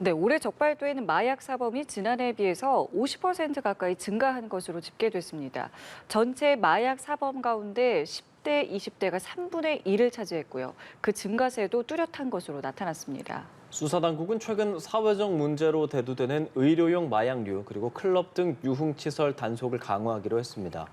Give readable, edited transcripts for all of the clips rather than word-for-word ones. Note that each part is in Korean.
네, 올해 적발되는 마약 사범이 지난해에 비해서 50% 가까이 증가한 것으로 집계됐습니다. 전체 마약 사범 가운데 10대, 20대가 3분의 1을 차지했고요. 그 증가세도 뚜렷한 것으로 나타났습니다. 수사당국은 최근 사회적 문제로 대두되는 의료용 마약류 그리고 클럽 등 유흥시설 단속을 강화하기로 했습니다.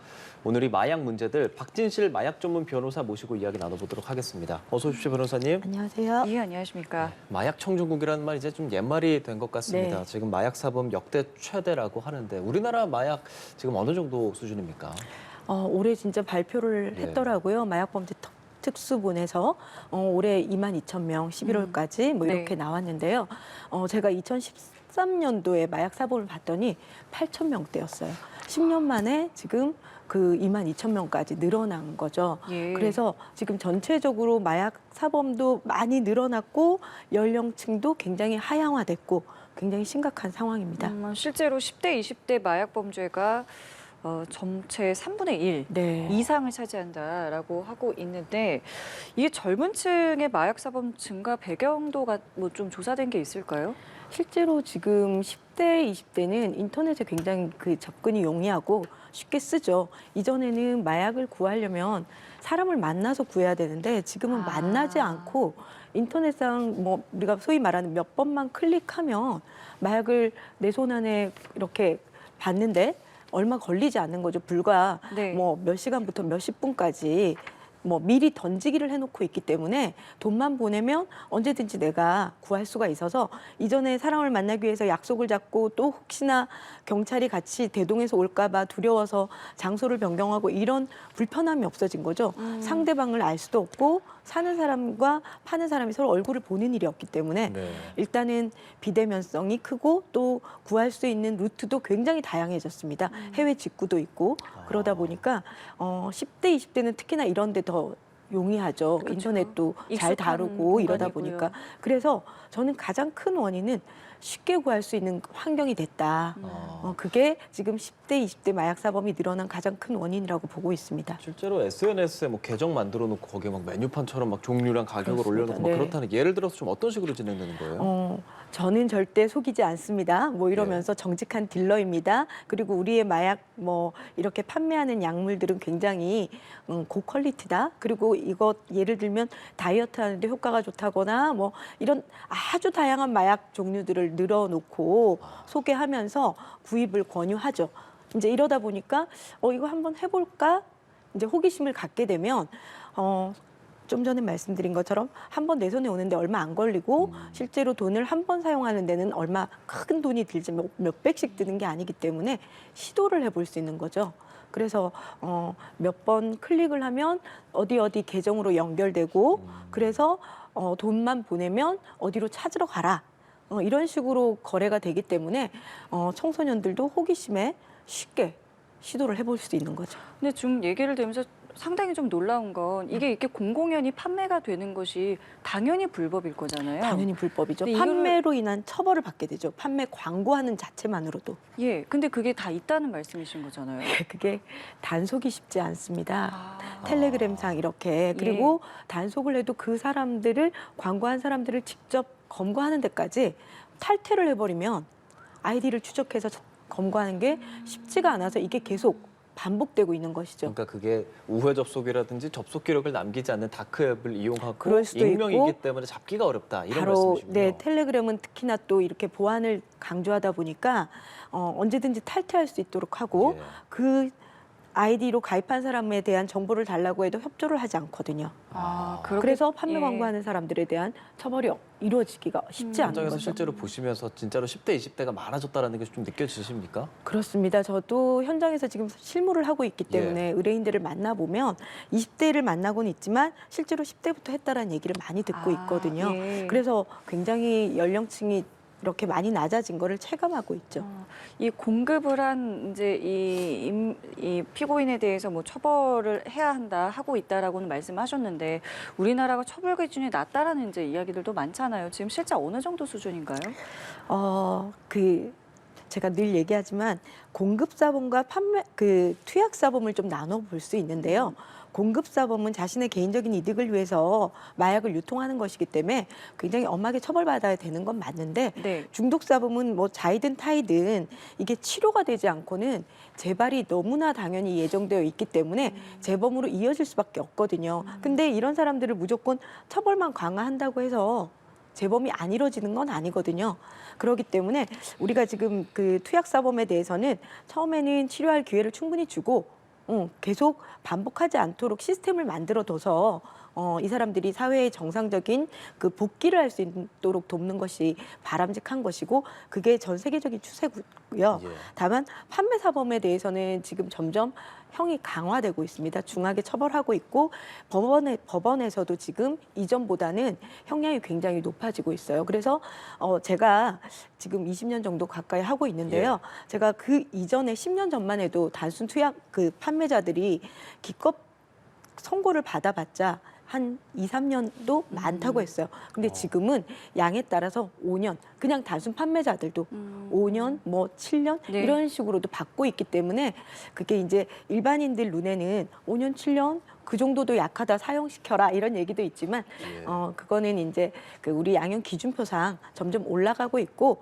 오늘 이 마약 문제들 박진실 마약 전문 변호사 모시고 이야기 나눠보도록 하겠습니다. 어서 오십시오, 변호사님. 안녕하세요. 예, 안녕하십니까. 마약 청정국이라는 말 이제 좀 옛말이 된 것 같습니다. 네. 지금 마약 사범 역대 최대라고 하는데 우리나라 마약 지금 어느 정도 수준입니까? 올해 진짜 발표를 네. 했더라고요. 마약범죄 특수본에서 올해 22,000명 11월까지 뭐 이렇게 네. 나왔는데요. 제가 2013년도에 마약 사범을 봤더니 8,000명대였어요. 10년 만에 지금 그 22,000명까지 늘어난 거죠. 예. 그래서 지금 전체적으로 마약 사범도 많이 늘어났고 연령층도 굉장히 하향화됐고 굉장히 심각한 상황입니다. 실제로 10대, 20대 마약 범죄가 전체 3분의 1 네. 이상을 차지한다라고 하고 있는데 이게 젊은 층의 마약 사범 증가 배경도가 뭐 좀 조사된 게 있을까요? 실제로 지금 10대, 20대는 인터넷에 굉장히 그 접근이 용이하고 쉽게 쓰죠. 이전에는 마약을 구하려면 사람을 만나서 구해야 되는데 지금은 만나지 않고 인터넷상 뭐 우리가 소위 말하는 몇 번만 클릭하면 마약을 내 손 안에 이렇게 받는데 얼마 걸리지 않는 거죠. 불과 네. 뭐 몇 시간부터 몇십 분까지 뭐 미리 던지기를 해놓고 있기 때문에 돈만 보내면 언제든지 내가 구할 수가 있어서 이전에 사람을 만나기 위해서 약속을 잡고 또 혹시나 경찰이 같이 대동해서 올까 봐 두려워서 장소를 변경하고 이런 불편함이 없어진 거죠. 상대방을 알 수도 없고 사는 사람과 파는 사람이 서로 얼굴을 보는 일이 없기 때문에 네. 일단은 비대면성이 크고 또 구할 수 있는 루트도 굉장히 다양해졌습니다. 해외 직구도 있고 그러다 보니까 10대, 20대는 특히나 이런 데 더 용이하죠. 그렇죠. 인터넷도 잘 익숙한 다루고 이러다 공간이고요. 보니까. 그래서 저는 가장 큰 원인은 쉽게 구할 수 있는 환경이 됐다. 그게 지금 10대, 20대 마약 사범이 늘어난 가장 큰 원인이라고 보고 있습니다. 실제로 SNS에 뭐 계정 만들어 놓고 거기에 막 메뉴판처럼 막 종류랑 가격을 그렇습니다. 올려놓고 막 네. 그렇다는 예를 들어서 좀 어떤 식으로 진행되는 거예요? 저는 절대 속이지 않습니다. 뭐 이러면서 정직한 딜러입니다. 그리고 우리의 마약 뭐 이렇게 판매하는 약물들은 굉장히 고퀄리티다. 그리고 이거 예를 들면 다이어트 하는데 효과가 좋다거나 뭐 이런 아주 다양한 마약 종류들을 늘어놓고 소개하면서 구입을 권유하죠. 이제 이러다 보니까 이거 한번 해볼까? 이제 호기심을 갖게 되면 좀 전에 말씀드린 것처럼 한 번 내 손에 오는데 얼마 안 걸리고 실제로 돈을 한 번 사용하는 데는 얼마 큰 돈이 들지 몇 백씩 드는 게 아니기 때문에 시도를 해볼 수 있는 거죠. 그래서 몇 번 클릭을 하면 어디 계정으로 연결되고 그래서 돈만 보내면 어디로 찾으러 가라. 이런 식으로 거래가 되기 때문에 청소년들도 호기심에 쉽게 시도를 해볼 수 있는 거죠. 근데 좀 얘기를 들으면서 상당히 좀 놀라운 건 이게 이렇게 공공연히 판매가 되는 것이 당연히 불법일 거잖아요. 당연히 불법이죠. 근데 판매로 인한 처벌을 받게 되죠. 판매 광고하는 자체만으로도. 예, 근데 그게 다 있다는 말씀이신 거잖아요. 그게 단속이 쉽지 않습니다. 아, 텔레그램상 이렇게 그리고 단속을 해도 그 사람들을 광고한 사람들을 직접 검거하는 데까지 탈퇴를 해버리면 아이디를 추적해서 검거하는 게 쉽지가 않아서 이게 계속 반복되고 있는 것이죠. 그러니까 그게 우회 접속이라든지 접속 기록을 남기지 않는 다크웹을 이용하고 그럴 수도 익명이기 있고, 때문에 잡기가 어렵다 이런 바로 말씀이시군요. 네, 텔레그램은 특히나 또 이렇게 보안을 강조하다 보니까 언제든지 탈퇴할 수 있도록 하고 예. 그 아이디로 가입한 사람에 대한 정보를 달라고 해도 협조를 하지 않거든요. 그래서 판매 예. 광고하는 사람들에 대한 처벌이 이루어지기가 쉽지 않은 현장에서 거죠. 실제로 보시면서 진짜로 10대, 20대가 많아졌다는 게 좀 느껴지십니까? 그렇습니다. 저도 현장에서 지금 실무를 하고 있기 때문에 의뢰인들을 만나보면 20대를 만나고는 있지만 실제로 10대부터 했다라는 얘기를 많이 듣고 있거든요. 예. 그래서 굉장히 연령층이 이렇게 많이 낮아진 거를 체감하고 있죠. 이 공급을 한 이제 이 피고인에 대해서 뭐 처벌을 해야 한다 하고 있다라고는 말씀하셨는데 우리나라가 처벌 기준이 낮다라는 이제 이야기들도 많잖아요. 지금 실제 어느 정도 수준인가요? 제가 늘 얘기하지만 공급 사범과 투약 사범을 좀 나눠 볼 수 있는데요. 공급사범은 자신의 개인적인 이득을 위해서 마약을 유통하는 것이기 때문에 굉장히 엄하게 처벌받아야 되는 건 맞는데 네. 중독사범은 뭐 자이든 타이든 이게 치료가 되지 않고는 재발이 너무나 당연히 예정되어 있기 때문에 재범으로 이어질 수밖에 없거든요. 근데 이런 사람들을 무조건 처벌만 강화한다고 해서 재범이 안 이루어지는 건 아니거든요. 그렇기 때문에 우리가 지금 그 투약사범에 대해서는 처음에는 치료할 기회를 충분히 주고 계속 반복하지 않도록 시스템을 만들어둬서 이 사람들이 사회의 정상적인 그 복귀를 할 수 있도록 돕는 것이 바람직한 것이고 그게 전 세계적인 추세고요. 예. 다만 판매 사범에 대해서는 지금 점점 형이 강화되고 있습니다. 중하게 처벌하고 있고 법원에서도 지금 이전보다는 형량이 굉장히 높아지고 있어요. 그래서 제가 지금 20년 정도 가까이 하고 있는데요. 제가 그 이전에 10년 전만 해도 단순 투약 그 판매자들이 기껏 선고를 받아봤자 한 2, 3년도 많다고 했어요. 근데 지금은 양에 따라서 5년, 그냥 단순 판매자들도 5년, 뭐 7년 네. 이런 식으로도 받고 있기 때문에 그게 이제 일반인들 눈에는 5년, 7년 그 정도도 약하다 사형시켜라 이런 얘기도 있지만 예. 그거는 이제 그 우리 양형 기준표상 점점 올라가고 있고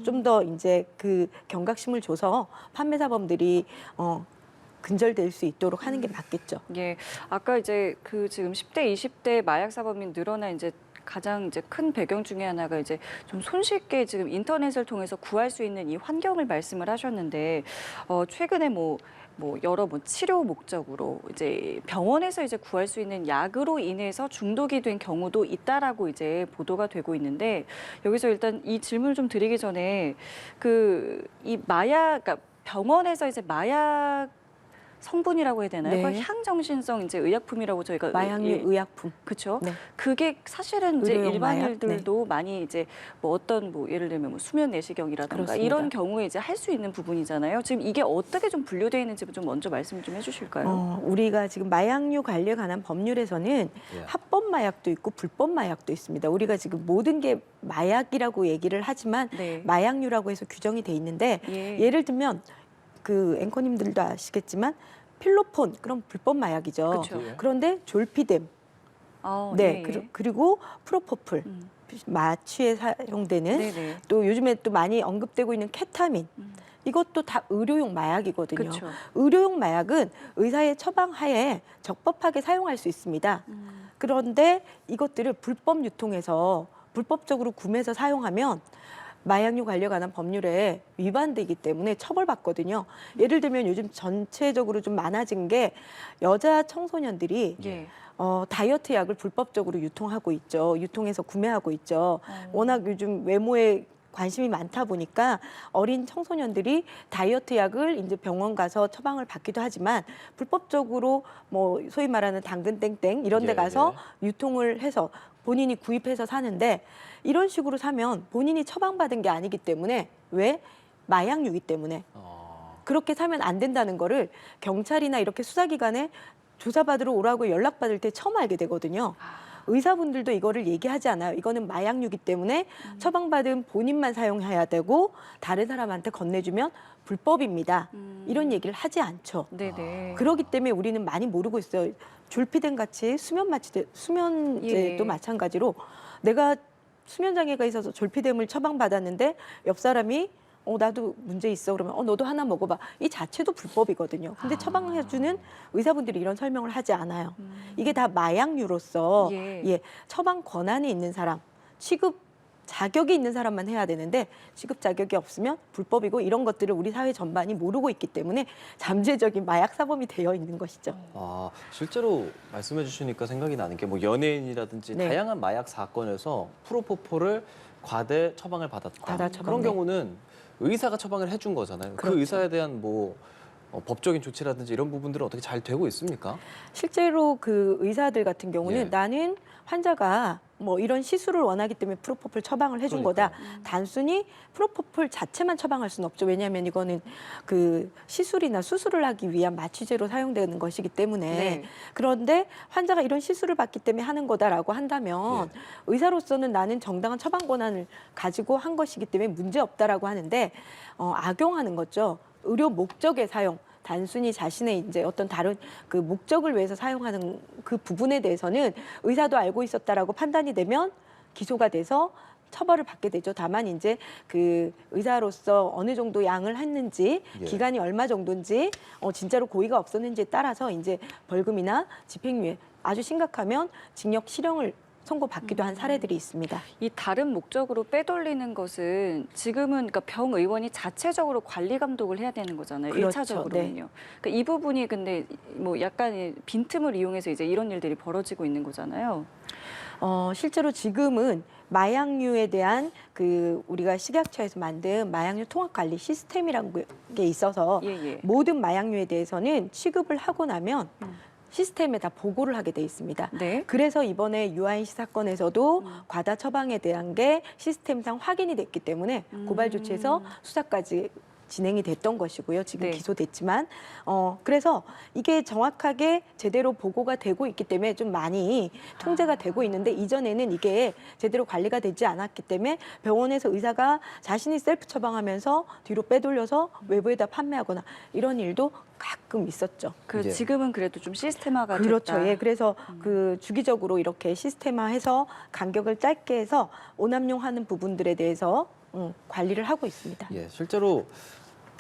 좀 더 이제 그 경각심을 줘서 판매사범들이 근절될 수 있도록 하는 게 맞겠죠. 예, 아까 이제 그 지금 10대, 20대 마약 사범이 늘어난 이제 가장 이제 큰 배경 중에 하나가 이제 좀 손쉽게 지금 인터넷을 통해서 구할 수 있는 이 환경을 말씀을 하셨는데 최근에 뭐 여러 치료 목적으로 이제 병원에서 이제 구할 수 있는 약으로 인해서 중독이 된 경우도 있다라고 이제 보도가 되고 있는데 여기서 일단 이 질문을 좀 드리기 전에 그 이 마약, 그러니까 병원에서 이제 마약 성분이라고 해야 되나요? 네. 그걸 향정신성 이제 의약품이라고 저희가 마약류 의약품. 그렇죠. 네. 그게 사실은 이제 의료용 마약? 일반인들도 많이 이제 뭐 어떤 뭐 예를 들면 뭐 수면 내시경이라든가 그렇습니다. 이런 경우에 이제 할 수 있는 부분이잖아요. 지금 이게 어떻게 좀 분류되어 있는지 좀 먼저 말씀을 좀 해주실까요? 우리가 지금 마약류 관리에 관한 법률에서는 예. 합법 마약도 있고 불법 마약도 있습니다. 우리가 지금 모든 게 마약이라고 얘기를 하지만 네. 마약류라고 해서 규정이 돼 있는데 예. 예를 들면 그 앵커님들도 아시겠지만 필로폰 그럼 불법 마약이죠. 그렇죠. 예. 그런데 졸피뎀, 네, 예, 예. 그리고 프로포폴, 음. 마취에 사용되는 네네. 또 요즘에 또 많이 언급되고 있는 케타민 이것도 다 의료용 마약이거든요. 그렇죠. 의료용 마약은 의사의 처방하에 적법하게 사용할 수 있습니다. 그런데 이것들을 불법 유통해서 불법적으로 구매해서 사용하면 마약류 관리에 관한 법률에 위반되기 때문에 처벌받거든요. 예를 들면 요즘 전체적으로 좀 많아진 게 여자 청소년들이 예. 다이어트 약을 불법적으로 유통하고 있죠. 유통해서 구매하고 있죠. 워낙 요즘 외모에 관심이 많다 보니까 어린 청소년들이 다이어트 약을 이제 병원 가서 처방을 받기도 하지만 불법적으로 뭐 소위 말하는 당근 땡땡 이런 데 예, 가서 유통을 해서 본인이 구입해서 사는데 이런 식으로 사면 본인이 처방받은 게 아니기 때문에 왜? 마약류이기 때문에 그렇게 사면 안 된다는 거를 경찰이나 이렇게 수사기관에 조사받으러 오라고 연락받을 때 처음 알게 되거든요. 의사분들도 이거를 얘기하지 않아요. 이거는 마약류이기 때문에 처방받은 본인만 사용해야 되고 다른 사람한테 건네주면 불법입니다. 이런 얘기를 하지 않죠. 네네. 그렇기 때문에 우리는 많이 모르고 있어요. 졸피뎀 같이 수면제도 예. 마찬가지로 내가 수면장애가 있어서 졸피뎀을 처방받았는데 옆 사람이 나도 문제 있어 그러면 너도 하나 먹어봐. 이 자체도 불법이거든요. 근데 처방해주는 의사분들이 이런 설명을 하지 않아요. 이게 다 마약류로서 예. 처방 권한이 있는 사람, 취급 자격이 있는 사람만 해야 되는데 취급 자격이 없으면 불법이고 이런 것들을 우리 사회 전반이 모르고 있기 때문에 잠재적인 마약 사범이 되어 있는 것이죠. 실제로 말씀해 주시니까 생각이 나는 게 뭐 연예인이라든지 네. 다양한 마약 사건에서 프로포폴을 과대 처방을 받았다. 과다 처방, 그런 네. 경우는 의사가 처방을 해준 거잖아요. 그렇죠. 그 의사에 대한 뭐 법적인 조치라든지 이런 부분들은 어떻게 잘 되고 있습니까? 실제로 그 의사들 같은 경우는 예. 나는 환자가 뭐 이런 시술을 원하기 때문에 프로포폴 처방을 해준 거다. 단순히 프로포폴 자체만 처방할 수는 없죠. 왜냐하면 이거는 그 시술이나 수술을 하기 위한 마취제로 사용되는 것이기 때문에 네. 그런데 환자가 이런 시술을 받기 때문에 하는 거다라고 한다면 의사로서는 나는 정당한 처방 권한을 가지고 한 것이기 때문에 문제 없다라고 하는데 악용하는 거죠. 의료 목적의 사용. 단순히 자신의 이제 어떤 다른 그 목적을 위해서 사용하는 그 부분에 대해서는 의사도 알고 있었다라고 판단이 되면 기소가 돼서 처벌을 받게 되죠. 다만 이제 그 의사로서 어느 정도 양을 했는지 예. 기간이 얼마 정도인지 진짜로 고의가 없었는지에 따라서 이제 벌금이나 집행유예 아주 심각하면 징역 실형을 선고받기도 한 사례들이 있습니다. 이 다른 목적으로 빼돌리는 것은 지금은 그러니까 병의원이 자체적으로 관리 감독을 해야 되는 거잖아요. 그렇죠. 일차적으로는요. 그러니까 이 부분이 근데 뭐 약간 빈틈을 이용해서 이제 이런 일들이 벌어지고 있는 거잖아요. 실제로 지금은 마약류에 대한 그 우리가 식약처에서 만든 마약류 통합 관리 시스템이라는 게 있어서 예, 예. 모든 마약류에 대해서는 취급을 하고 나면 시스템에 다 보고를 하게 돼 있습니다. 네. 그래서 이번에 유아인시 사건에서도 과다 처방에 대한 게 시스템상 확인이 됐기 때문에 고발 조치해서 수사까지 진행이 됐던 것이고요. 지금 네. 기소됐지만 그래서 이게 정확하게 제대로 보고가 되고 있기 때문에 좀 많이 통제가 되고 있는데 이전에는 이게 제대로 관리가 되지 않았기 때문에 병원에서 의사가 자신이 셀프 처방하면서 뒤로 빼돌려서 외부에다 판매하거나 이런 일도 가끔 있었죠. 그 예. 지금은 그래도 좀 시스템화가 그렇죠. 됐다. 예, 그래서 그 주기적으로 이렇게 시스템화해서 간격을 짧게 해서 오남용하는 부분들에 대해서 관리를 하고 있습니다. 예, 실제로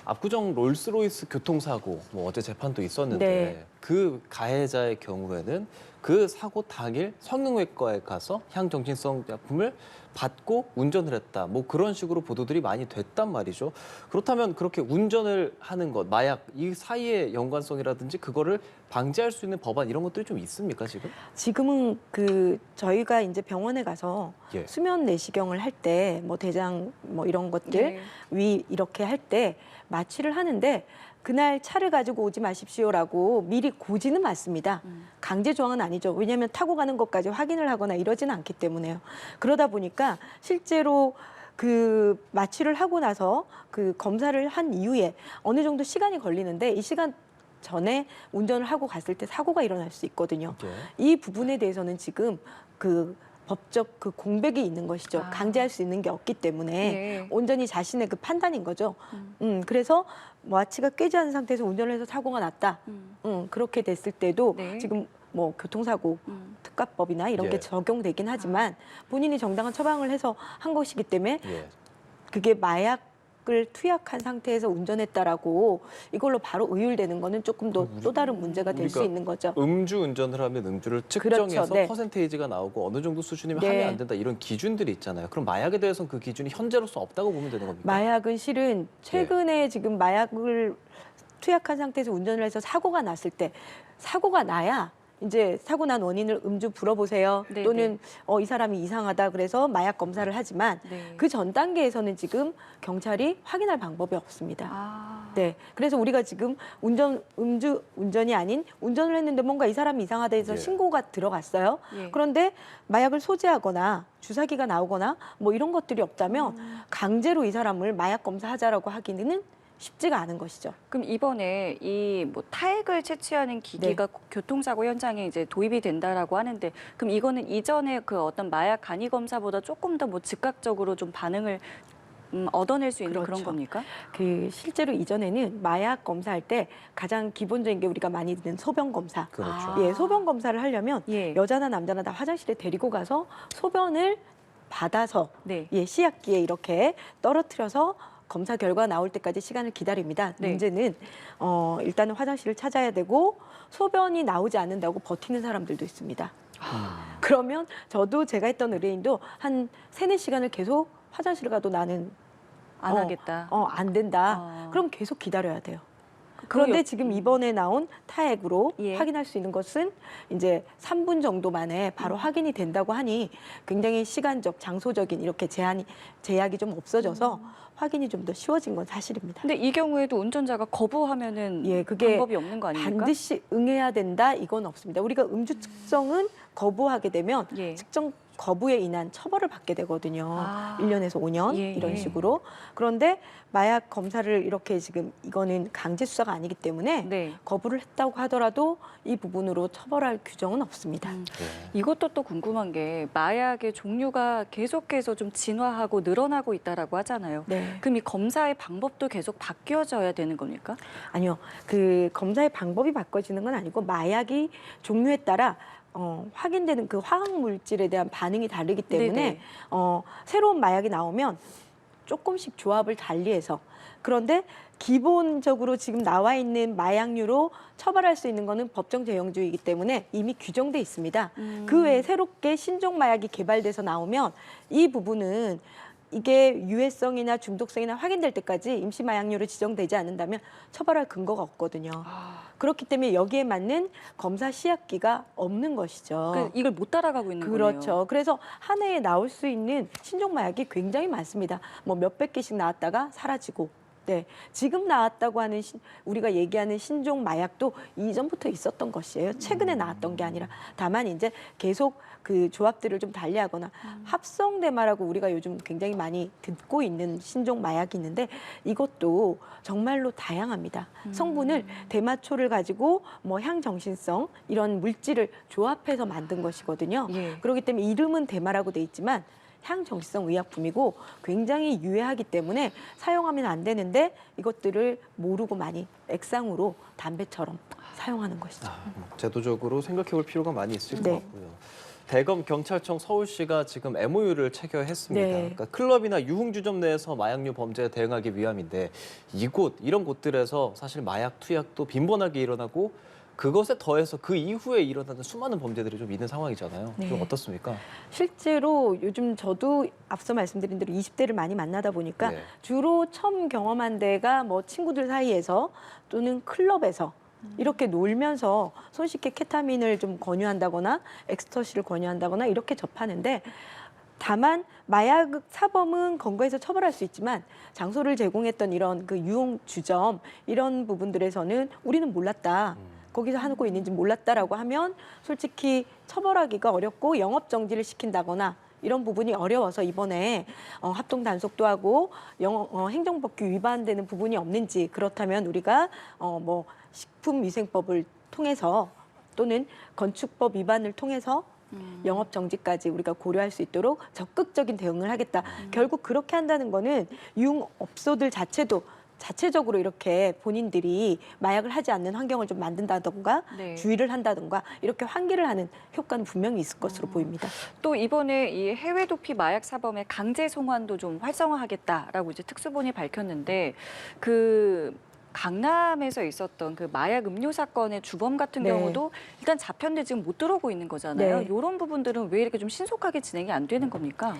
압구정 롤스로이스 교통사고 뭐 어제 재판도 있었는데 네. 그 가해자의 경우에는 그 사고 당일 성형외과에 가서 향정신성 약품을 받고 운전을 했다. 뭐 그런 식으로 보도들이 많이 됐단 말이죠. 그렇다면 그렇게 운전을 하는 것, 마약 이 사이의 연관성이라든지 그거를 방지할 수 있는 법안 이런 것들이 좀 있습니까 지금? 지금은 그 저희가 이제 병원에 가서 예. 수면 내시경을 할 때 뭐 대장 뭐 이런 것들 네. 위 이렇게 할 때 마취를 하는데 그날 차를 가지고 오지 마십시오라고 미리 고지는 맞습니다. 강제 조항은 아니죠. 왜냐하면 타고 가는 것까지 확인을 하거나 이러지는 않기 때문에요. 그러다 보니까 실제로 그 마취를 하고 나서 그 검사를 한 이후에 어느 정도 시간이 걸리는데 이 시간 전에 운전을 하고 갔을 때 사고가 일어날 수 있거든요. 예. 이 부분에 대해서는 지금 그 법적 그 공백이 있는 것이죠. 아. 강제할 수 있는 게 없기 때문에 예. 온전히 자신의 그 판단인 거죠. 그래서 마취가 꿰지 않은 상태에서 운전을 해서 사고가 났다. 그렇게 됐을 때도 네. 지금 뭐 교통사고 특가법이나 이런 예. 게 적용되긴 하지만 본인이 정당한 처방을 해서 한 것이기 때문에 예. 그게 마약을 투약한 상태에서 운전했다라고 이걸로 바로 의율되는 거는 조금 더 또 다른 문제가 될 수 우리가 있는 거죠. 음주 운전을 하면 음주를 측정해서 그렇죠. 네. 퍼센테이지가 나오고 어느 정도 수준이면 네. 하면 안 된다 이런 기준들이 있잖아요. 그럼 마약에 대해서는 그 기준이 현재로서 없다고 보면 되는 겁니까? 마약은 실은 최근에 지금 마약을 투약한 상태에서 운전을 해서 사고가 났을 때 사고가 나야 이제 사고 난 원인을 음주 불어보세요. 네네. 또는 이 사람이 이상하다 그래서 마약 검사를 하지만 네. 그 전 단계에서는 지금 경찰이 확인할 방법이 없습니다. 아. 네, 그래서 우리가 지금 음주 운전이 아닌 운전을 했는데 뭔가 이 사람이 이상하다 해서 예. 신고가 들어갔어요. 예. 그런데 마약을 소지하거나 주사기가 나오거나 뭐 이런 것들이 없다면 강제로 이 사람을 마약 검사하자라고 하기는 쉽지가 않은 것이죠. 그럼 이번에 이 뭐 타액을 채취하는 기기가 교통사고 현장에 이제 도입이 된다라고 하는데 그럼 이거는 이전에 그 어떤 마약 간이 검사보다 조금 더 뭐 즉각적으로 좀 반응을 얻어낼 수 있는 그런 그렇죠. 겁니까? 그 실제로 이전에는 마약 검사할 때 가장 기본적인 게 우리가 많이 듣는 소변 검사. 그렇죠. 아. 예, 소변 검사를 하려면 예. 여자나 남자나 다 화장실에 데리고 가서 소변을 받아서 네. 예, 시약기에 이렇게 떨어뜨려서 검사 결과 나올 때까지 시간을 기다립니다. 네. 문제는 일단은 화장실을 찾아야 되고 소변이 나오지 않는다고 버티는 사람들도 있습니다. 그러면 저도 제가 했던 의뢰인도 한 3-4시간을 계속 화장실 가도 나는 안 하겠다. 안 된다. 어. 그럼 계속 기다려야 돼요. 그럼 그런데 여- 지금 이번에 나온 타액으로 예. 확인할 수 있는 것은 이제 3분 정도 만에 바로 확인이 된다고 하니 굉장히 시간적, 장소적인 이렇게 제약이 좀 없어져서 확인이 좀 더 쉬워진 건 사실입니다. 근데 이 경우에도 운전자가 거부하면은 예, 그게 방법이 없는 거 아닙니까? 반드시 응해야 된다 이건 없습니다. 우리가 음주 측정은 거부하게 되면 예. 측정 거부에 인한 처벌을 받게 되거든요. 아. 1년에서 5년 예, 이런 예. 식으로. 그런데 마약 검사를 이렇게 지금 이거는 강제 수사가 아니기 때문에 네. 거부를 했다고 하더라도 이 부분으로 처벌할 규정은 없습니다. 네. 이것도 또 궁금한 게 마약의 종류가 계속해서 좀 진화하고 늘어나고 있다라고 하잖아요. 네. 그럼 이 검사의 방법도 계속 바뀌어져야 되는 겁니까? 아니요. 그 검사의 방법이 바꿔지는 건 아니고 마약이 종류에 따라 확인되는 그 화학 물질에 대한 반응이 다르기 때문에 네네. 새로운 마약이 나오면 조금씩 조합을 달리해서 그런데 기본적으로 지금 나와 있는 마약류로 처벌할 수 있는 거는 법정 제형주의이기 때문에 이미 규정돼 있습니다. 그 외에 새롭게 신종 마약이 개발돼서 나오면 이 부분은 이게 유해성이나 중독성이나 확인될 때까지 임시 마약류로 지정되지 않는다면 처벌할 근거가 없거든요. 그렇기 때문에 여기에 맞는 검사 시약기가 없는 것이죠. 그러니까 이걸 못 따라가고 있는 거네요. 그렇죠. 그래서 한 해에 나올 수 있는 신종 마약이 굉장히 많습니다. 뭐 몇백 개씩 나왔다가 사라지고. 네, 지금 나왔다고 하는 우리가 얘기하는 신종 마약도 이전부터 있었던 것이에요. 최근에 나왔던 게 아니라 다만 이제 계속 그 조합들을 좀 달리하거나 합성 대마라고 우리가 요즘 굉장히 많이 듣고 있는 신종 마약이 있는데 이것도 정말로 다양합니다. 성분을 대마초를 가지고 뭐 향정신성 이런 물질을 조합해서 만든 것이거든요. 예. 그렇기 때문에 이름은 대마라고 돼 있지만 향정신성 의약품이고 굉장히 유해하기 때문에 사용하면 안 되는데 이것들을 모르고 많이 액상으로 담배처럼 사용하는 것이죠. 제도적으로 생각해 볼 필요가 많이 있을 것 네. 같고요. 대검 경찰청 서울시가 지금 MOU를 체결했습니다. 네. 그러니까 클럽이나 유흥주점 내에서 마약류 범죄에 대응하기 위함인데 이런 곳들에서 사실 마약 투약도 빈번하게 일어나고 그것에 더해서 그 이후에 일어나는 수많은 범죄들이 좀 있는 상황이잖아요. 네. 좀 어떻습니까? 실제로 요즘 저도 앞서 말씀드린 대로 20대를 많이 만나다 보니까 네. 주로 처음 경험한 데가 뭐 친구들 사이에서 또는 클럽에서 이렇게 놀면서 손쉽게 케타민을 좀 권유한다거나 엑스터시를 권유한다거나 이렇게 접하는데 다만 마약 사범은 검거해서 처벌할 수 있지만 장소를 제공했던 이런 그 유흥주점 이런 부분들에서는 우리는 몰랐다. 거기서 하고 있는지 몰랐다라고 하면 솔직히 처벌하기가 어렵고 영업 정지를 시킨다거나 이런 부분이 어려워서 이번에 합동 단속도 하고 행정법규 위반되는 부분이 없는지 그렇다면 우리가 뭐 식품위생법을 통해서 또는 건축법 위반을 통해서 영업 정지까지 우리가 고려할 수 있도록 적극적인 대응을 하겠다. 결국 그렇게 한다는 거는 유흥업소들 자체적으로 이렇게 본인들이 마약을 하지 않는 환경을 좀 만든다던가 네. 주의를 한다던가 이렇게 환기를 하는 효과는 분명히 있을 것으로 보입니다. 또 이번에 이 해외 도피 마약 사범의 강제 송환도 좀 활성화하겠다라고 이제 특수본이 밝혔는데 그 강남에서 있었던 그 마약 음료 사건의 주범 같은 네. 경우도 일단 잡혔는데 지금 못 들어오고 있는 거잖아요. 네. 이런 부분들은 왜 이렇게 좀 신속하게 진행이 안 되는 겁니까?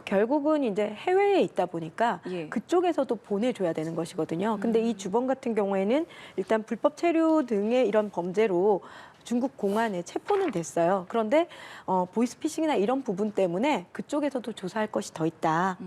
결국은 이제 해외에 있다 보니까 예. 그쪽에서도 보내줘야 되는 것이거든요. 근데 이 주범 같은 경우에는 일단 불법 체류 등의 이런 범죄로 중국 공안에 체포는 됐어요. 그런데 보이스피싱이나 이런 부분 때문에 그쪽에서도 조사할 것이 더 있다.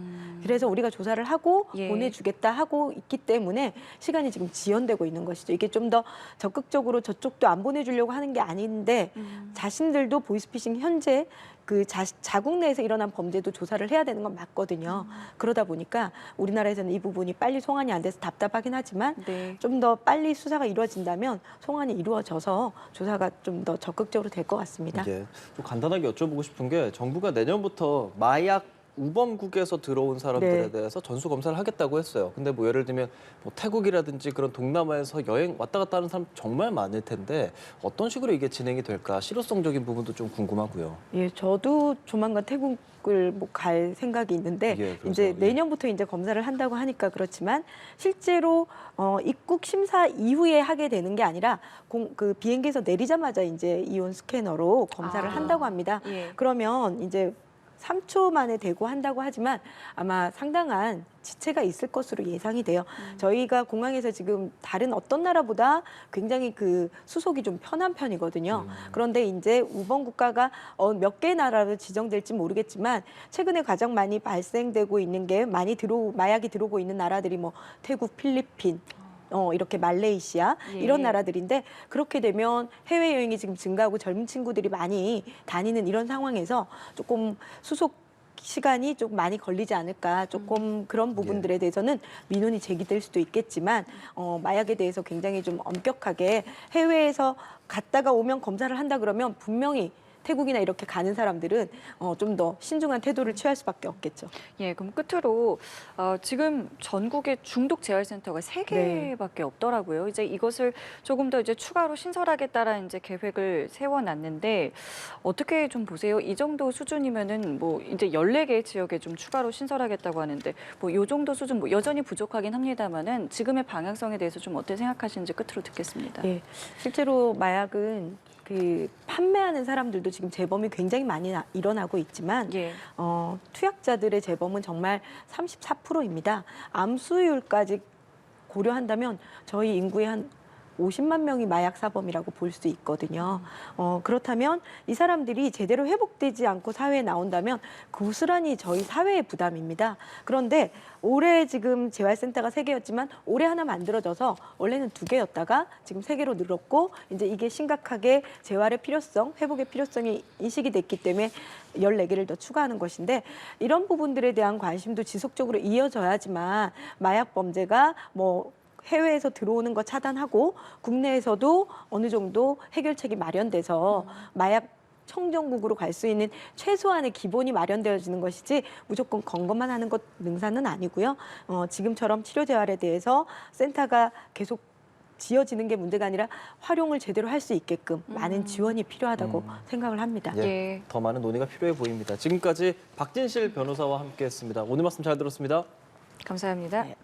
그래서 우리가 조사를 하고 예. 보내주겠다 하고 있기 때문에 시간이 지금 지연되고 있는 것이죠. 이게 좀 더 적극적으로 저쪽도 안 보내주려고 하는 게 아닌데 자신들도 보이스피싱 현재 그 자국 내에서 일어난 범죄도 조사를 해야 되는 건 맞거든요. 그러다 보니까 우리나라에서는 이 부분이 빨리 송환이 안 돼서 답답하긴 하지만 네. 좀 더 빨리 수사가 이루어진다면 송환이 이루어져서 조사가 좀 더 적극적으로 될 것 같습니다. 좀 간단하게 여쭤보고 싶은 게 정부가 내년부터 마약 우범국에서 들어온 사람들에 네. 대해서 전수 검사를 하겠다고 했어요. 근데 뭐 예를 들면 뭐 태국이라든지 그런 동남아에서 여행 왔다 갔다 하는 사람 정말 많을 텐데 어떤 식으로 이게 진행이 될까 실효성적인 부분도 좀 궁금하고요. 예, 저도 조만간 태국을 뭐 갈 생각이 있는데 예, 그러죠. 이제 예. 내년부터 이제 검사를 한다고 하니까 그렇지만 실제로 입국 심사 이후에 하게 되는 게 아니라 그 비행기에서 내리자마자 이제 이온 스캐너로 검사를 아. 한다고 합니다. 예. 그러면 이제 3초 만에 되고 한다고 하지만 아마 상당한 지체가 있을 것으로 예상이 돼요. 저희가 공항에서 지금 다른 어떤 나라보다 굉장히 그 수속이 좀 편한 편이거든요. 그런데 이제 우번 국가가 몇 개 나라로 지정될지 모르겠지만 최근에 가장 많이 발생되고 있는 게 마약이 들어오고 있는 나라들이 뭐 태국, 필리핀, 이렇게 말레이시아 예. 이런 나라들인데 그렇게 되면 해외여행이 지금 증가하고 젊은 친구들이 많이 다니는 이런 상황에서 조금 수속 시간이 좀 많이 걸리지 않을까 조금 그런 부분들에 대해서는 민원이 제기될 수도 있겠지만 마약에 대해서 굉장히 좀 엄격하게 해외에서 갔다가 오면 검사를 한다 그러면 분명히 태국이나 이렇게 가는 사람들은 좀 더 신중한 태도를 취할 수밖에 없겠죠. 예, 그럼 끝으로 지금 전국에 중독 재활센터가 3개밖에 없더라고요. 이제 이것을 조금 더 이제 추가로 신설하겠다라는 이제 계획을 세워놨는데 어떻게 좀 보세요? 이 정도 수준이면은 뭐 이제 14개 지역에 좀 추가로 신설하겠다고 하는데 뭐 요 정도 수준 뭐 여전히 부족하긴 합니다만은 지금의 방향성에 대해서 좀 어떻게 생각하시는지 끝으로 듣겠습니다. 예, 실제로 마약은 그 판매하는 사람들도 지금 재범이 굉장히 많이 일어나고 있지만 예. 투약자들의 재범은 정말 34%입니다. 암수율까지 고려한다면 저희 인구의 한 50만 명이 마약 사범이라고 볼 수 있거든요. 그렇다면 이 사람들이 제대로 회복되지 않고 사회에 나온다면 고스란히 저희 사회의 부담입니다. 그런데 올해 지금 재활센터가 3개였지만 올해 하나 만들어져서 원래는 2개였다가 지금 3개로 늘었고 이제 이게 심각하게 재활의 필요성, 회복의 필요성이 인식이 됐기 때문에 14개를 더 추가하는 것인데 이런 부분들에 대한 관심도 지속적으로 이어져야지만 마약 범죄가 뭐 해외에서 들어오는 거 차단하고 국내에서도 어느 정도 해결책이 마련돼서 마약 청정국으로 갈 수 있는 최소한의 기본이 마련되어지는 것이지 무조건 검거만 하는 것 능사는 아니고요. 지금처럼 치료 재활에 대해서 센터가 계속 지어지는 게 문제가 아니라 활용을 제대로 할 수 있게끔 많은 지원이 필요하다고 생각을 합니다. 예. 더 많은 논의가 필요해 보입니다. 지금까지 박진실 변호사와 함께했습니다. 오늘 말씀 잘 들었습니다. 감사합니다. 네.